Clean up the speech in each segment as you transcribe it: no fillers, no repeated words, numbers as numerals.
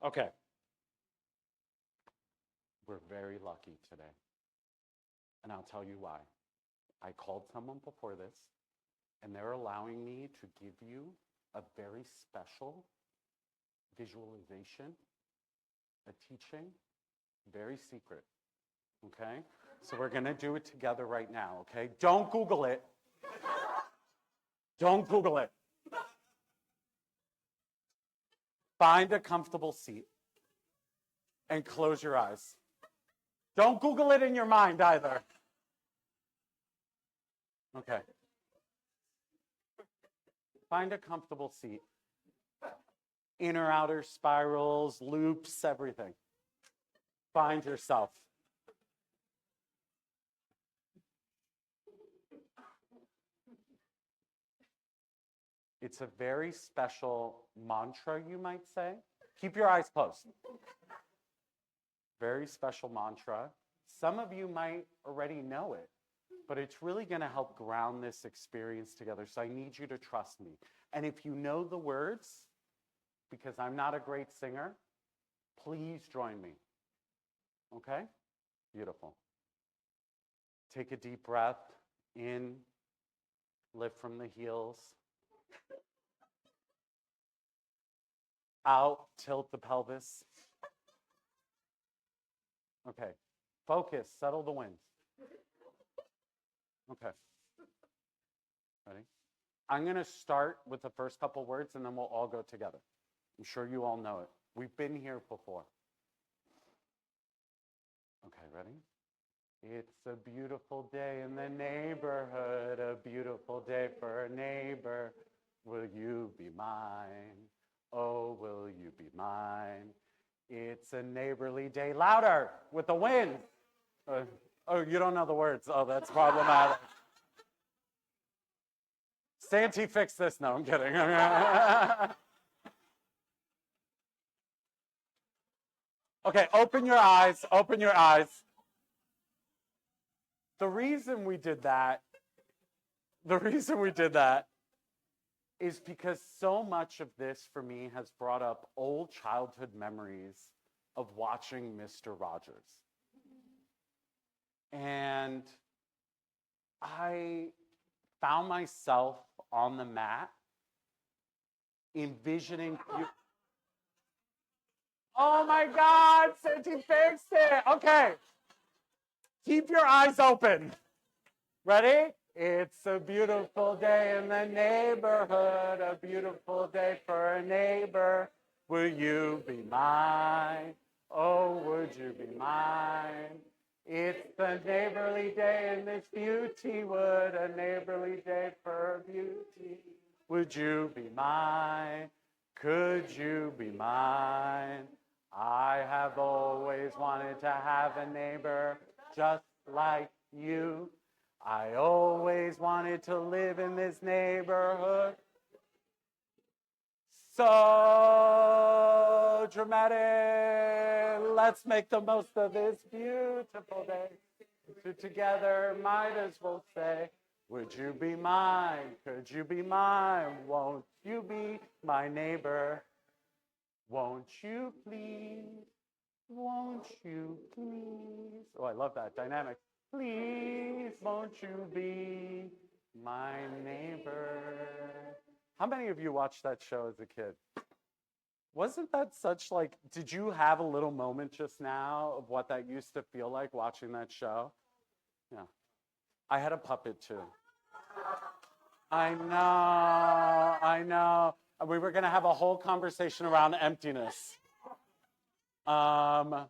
Okay. We're very lucky today. And I'll tell you why. I called someone before this, and they're allowing me to give you a very special visualization, a teaching, very secret. Okay? So we're going to do it together right now, okay? Don't Google it. Don't Google it. Find a comfortable seat and close your eyes. Don't Google it in your mind either. Okay. Find a comfortable seat. Inner, outer spirals, loops, everything. Find yourself. It's a very special mantra, you might say. Keep your eyes closed. Very special mantra. Some of you might already know it, but it's really going to help ground this experience together. So I need you to trust me. And if you know the words, because I'm not a great singer, please join me. Okay? Beautiful. Take a deep breath in, lift from the heels. Out, tilt the pelvis. Okay. Focus, settle the winds. Okay. Ready? I'm going to start with the first couple words, and then we'll all go together. I'm sure you all know it. We've been here before. Okay, ready? It's a beautiful day in the neighborhood, a beautiful day for a neighbor. Will you be mine? Oh, will you be mine? It's a neighborly day. Louder with the wind. Oh, you don't know the words. Oh, that's problematic. Santee, fix this. No, I'm kidding. Okay, open your eyes. Open your eyes. The reason we did that is because so much of this for me has brought up old childhood memories of watching Mr. Rogers. And I found myself on the mat envisioning you. Oh my God, Santi fixed it. Okay. Keep your eyes open. Ready? It's a beautiful day in the neighborhood, a beautiful day for a neighbor. Will you be mine? Oh, would you be mine? It's the neighborly day in this beauty wood, a neighborly day for beauty. Would you be mine? Could you be mine? I have always wanted to have a neighbor just like you. I always wanted to live in this neighborhood. So dramatic. Let's make the most of this beautiful day. So together, might as well say, would you be mine? Could you be mine? Won't you be my neighbor? Won't you please? Won't you please? Oh, I love that dynamic. Please, won't you be my neighbor? How many of you watched that show as a kid? Wasn't that such like, did you have a little moment just now of what that used to feel like watching that show? Yeah. I had a puppet too. I know. We were going to have a whole conversation around emptiness. I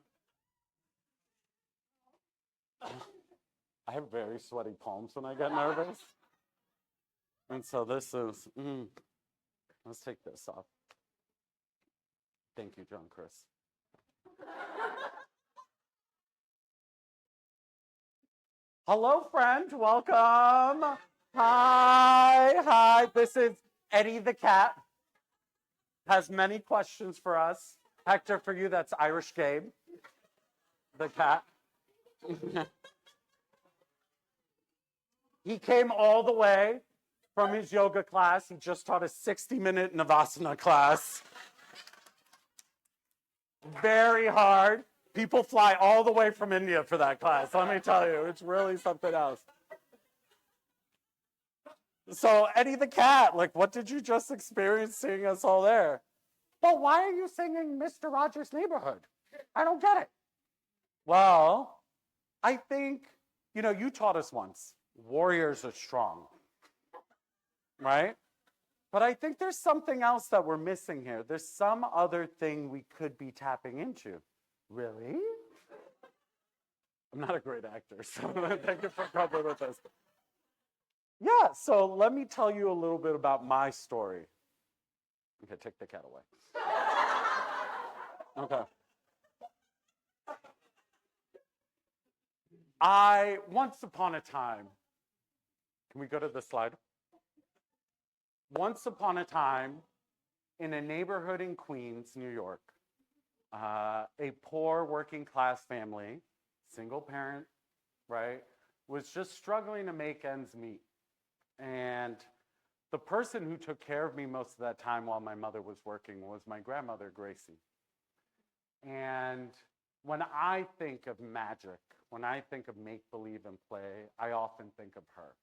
have very sweaty palms when I get nervous. And so this is, let's take this off. Thank you, John Chris. Hello, friend. Welcome. Hi. This is Eddie the cat. Has many questions for us. Hector, for you, that's Irish Gabe, the cat. He came all the way from his yoga class. He just taught a 60-minute Navasana class. Very hard. People fly all the way from India for that class. Let me tell you, it's really something else. So Eddie the Cat, like, what did you just experience seeing us all there? Well, why are you singing Mr. Rogers' Neighborhood? I don't get it. Well, I think, you taught us once, warriors are strong, right? But I think there's something else that we're missing here. There's some other thing we could be tapping into. Really? I'm not a great actor, so thank you for coming with us. Yeah, so let me tell you a little bit about my story. Okay, take the cat away. Okay. Once upon a time, can we go to the slide? Once upon a time, in a neighborhood in Queens, New York, a poor working class family, single parent, right, was just struggling to make ends meet. And the person who took care of me most of that time while my mother was working was my grandmother, Gracie. And when I think of magic, when I think of make-believe and play, I often think of her.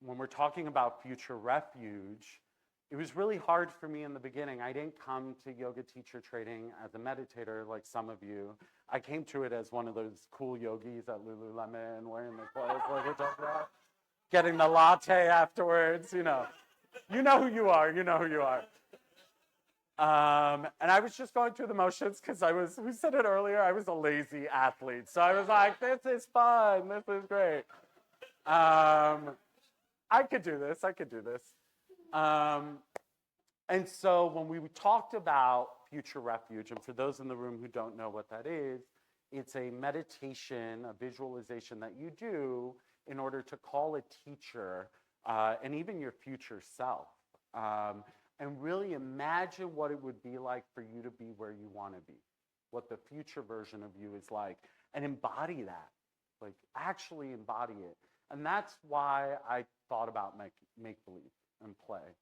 When we're talking about future refuge, it was really hard for me in the beginning. I didn't come to yoga teacher training as a meditator like some of you. I came to it as one of those cool yogis at Lululemon wearing the clothes like we're talking about, getting the latte afterwards, You know who you are, and I was just going through the motions because who said it earlier? I was a lazy athlete. So I was like, this is fun. This is great. I could do this. And so when we talked about future refuge, and for those in the room who don't know what that is, it's a meditation, a visualization that you do in order to call a teacher and even your future self. And really imagine what it would be like for you to be where you want to be, what the future version of you is like, and embody that, like actually embody it. And that's why I thought about make-believe and play.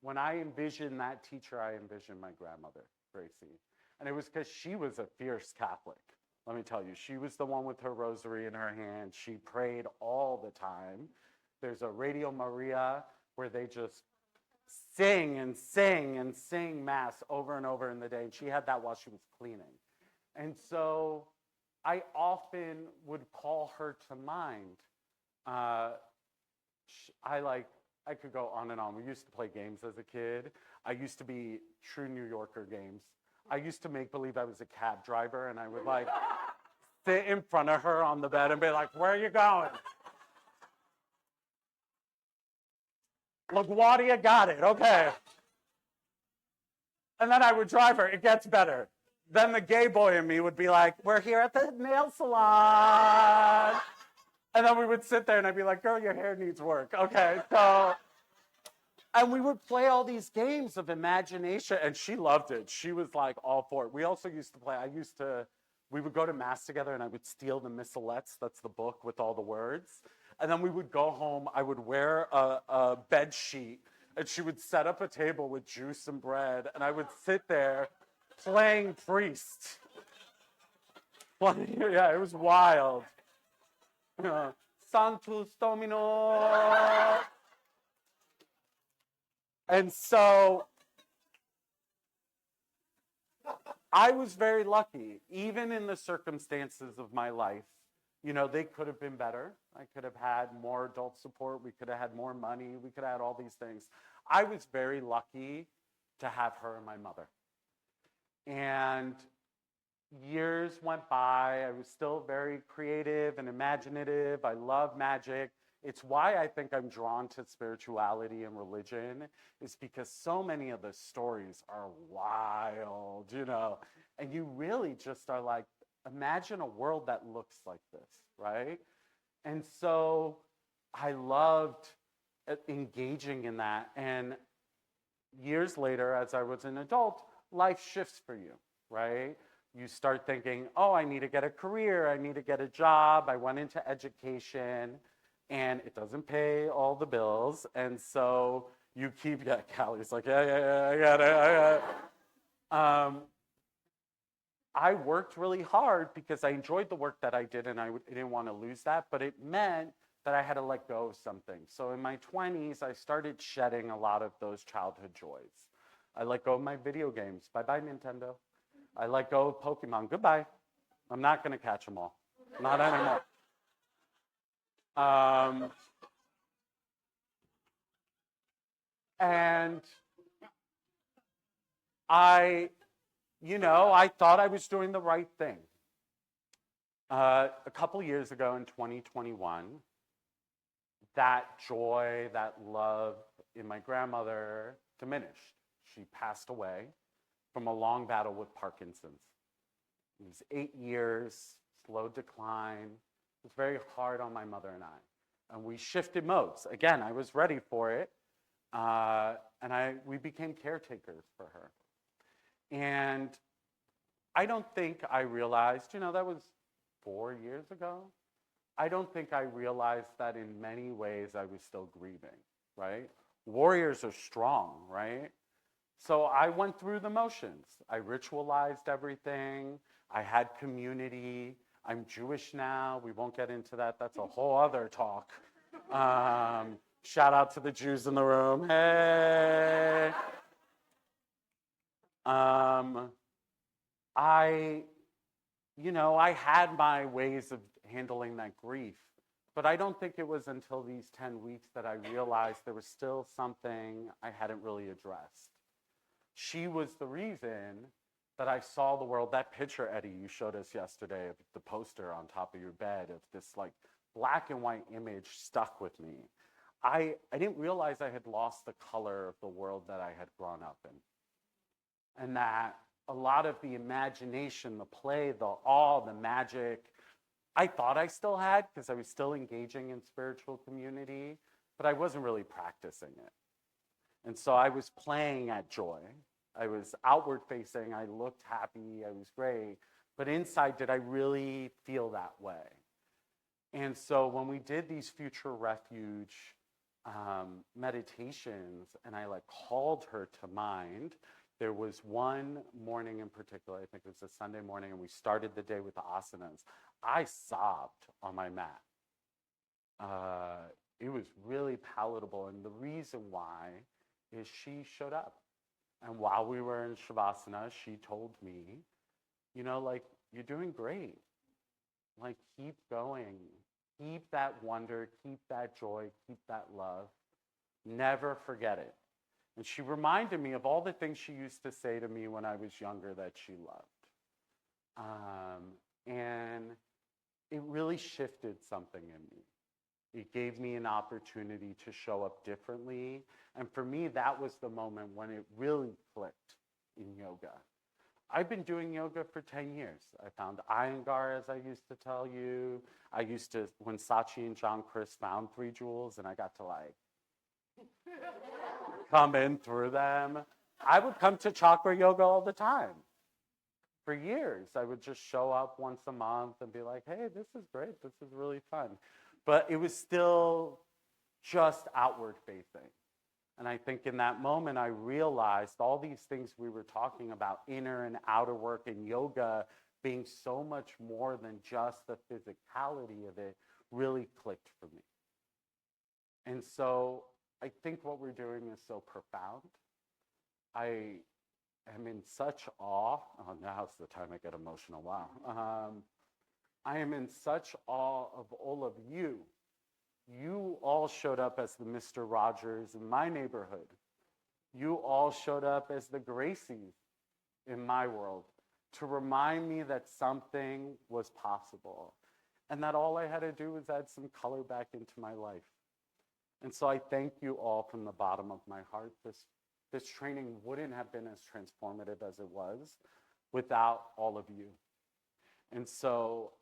When I envisioned that teacher, I envisioned my grandmother, Gracie. And it was because she was a fierce Catholic. Let me tell you, she was the one with her rosary in her hand. She prayed all the time. There's a Radio Maria where they just sing and sing and sing mass over and over in the day. And she had that while she was cleaning. And so I often would call her to mind. I could go on and on. We used to play games as a kid. I used to be true New Yorker games. I used to make believe I was a cab driver, and I would like sit in front of her on the bed and be like, where are you going? LaGuardia got it, okay. And then I would drive her. It gets better. Then the gay boy in me would be like, we're here at the nail salon. And then we would sit there and I'd be like, girl, your hair needs work. Okay, so, and we would play all these games of imagination, and she loved it. She was like all for it. We also used to play, we would go to mass together and I would steal the Missalettes, that's the book with all the words. And then we would go home, I would wear a bed sheet, and she would set up a table with juice and bread, and I would sit there playing priest. Yeah, it was wild. Sanctus Domino. And so I was very lucky, even in the circumstances of my life. They could have been better. I could have had more adult support. We could have had more money. We could have had all these things. I was very lucky to have her and my mother. And years went by. I was still very creative and imaginative. I love magic. It's why I think I'm drawn to spirituality and religion, is because so many of the stories are wild, and you really just are like, imagine a world that looks like this, right? And so I loved engaging in that. And years later, as I was an adult, life shifts for you, right? You start thinking, oh, I need to get a career. I need to get a job. I went into education, and it doesn't pay all the bills. And so you keep, Callie's like, yeah, I got it. Um, I worked really hard because I enjoyed the work that I did and I didn't want to lose that, but it meant that I had to let go of something. So in my 20s, I started shedding a lot of those childhood joys. I let go of my video games. Bye-bye, Nintendo. I let go of Pokemon. Goodbye. I'm not going to catch them all. Not anymore. And I thought I was doing the right thing. A couple years ago in 2021, that joy, that love in my grandmother diminished. She passed away from a long battle with Parkinson's. It was 8 years, slow decline. It was very hard on my mother and I. And we shifted modes. Again, I was ready for it. And we became caretakers for her. And I don't think I realized, that was 4 years ago. I don't think I realized that in many ways I was still grieving, right? Warriors are strong, right? So I went through the motions. I ritualized everything. I had community. I'm Jewish now. We won't get into that. That's a whole other talk. Shout out to the Jews in the room. Hey. I had my ways of handling that grief, but I don't think it was until these 10 weeks that I realized there was still something I hadn't really addressed. She was the reason that I saw the world. That picture, Eddie, you showed us yesterday of the poster on top of your bed of this like black and white image stuck with me. I didn't realize I had lost the color of the world that I had grown up in. And that a lot of the imagination, the play, the awe, the magic, I thought I still had because I was still engaging in spiritual community, but I wasn't really practicing it. And so I was playing at joy. I was outward facing. I looked happy. I was great. But inside, did I really feel that way? And so when we did these future refuge meditations and I called her to mind, there was one morning in particular, I think it was a Sunday morning, and we started the day with the asanas. I sobbed on my mat. It was really palatable, and the reason why is she showed up. And while we were in Shavasana, she told me, you're doing great. Keep going. Keep that wonder, keep that joy, keep that love. Never forget it. And she reminded me of all the things she used to say to me when I was younger that she loved. And it really shifted something in me. It gave me an opportunity to show up differently. And for me, that was the moment when it really clicked in yoga. I've been doing yoga for 10 years. I found Iyengar, as I used to tell you. I used to, when Sachi and John Chris found 3 jewels, and I got to come in through them. I would come to chakra yoga all the time. For years, I would just show up once a month and be like, hey, this is great. This is really fun. But it was still just outward facing. And I think in that moment, I realized all these things we were talking about, inner and outer work and yoga being so much more than just the physicality of it, really clicked for me. And so I think what we're doing is so profound. I am in such awe. Oh, now's the time I get emotional. Wow. I am in such awe of all of you. You all showed up as the Mr. Rogers in my neighborhood. You all showed up as the Gracies in my world to remind me that something was possible and that all I had to do was add some color back into my life. And so I thank you all from the bottom of my heart. This training wouldn't have been as transformative as it was without all of you. And so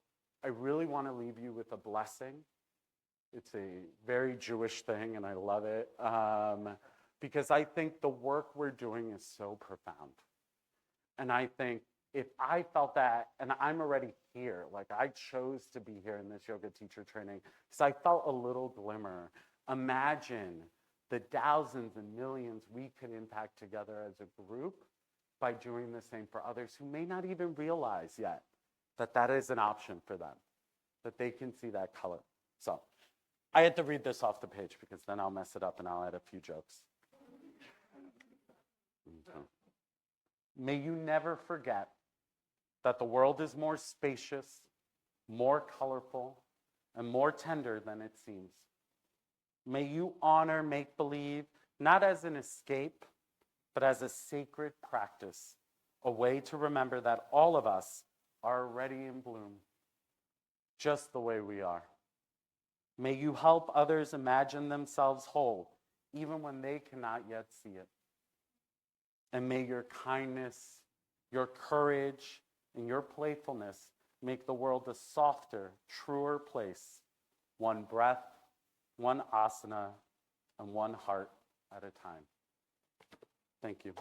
I really want to leave you with a blessing. It's a very Jewish thing, and I love it, because I think the work we're doing is so profound. And I think if I felt that, and I'm already here, I chose to be here in this yoga teacher training, because I felt a little glimmer. Imagine the thousands and millions we could impact together as a group by doing the same for others who may not even realize yet that that is an option for them, that they can see that color. So I had to read this off the page because then I'll mess it up and I'll add a few jokes. Okay. May you never forget that the world is more spacious, more colorful, and more tender than it seems. May you honor make-believe not as an escape, but as a sacred practice, a way to remember that all of us are already in bloom, just the way we are. May you help others imagine themselves whole, even when they cannot yet see it. And may your kindness, your courage, and your playfulness make the world a softer, truer place, one breath, one asana, and one heart at a time. Thank you.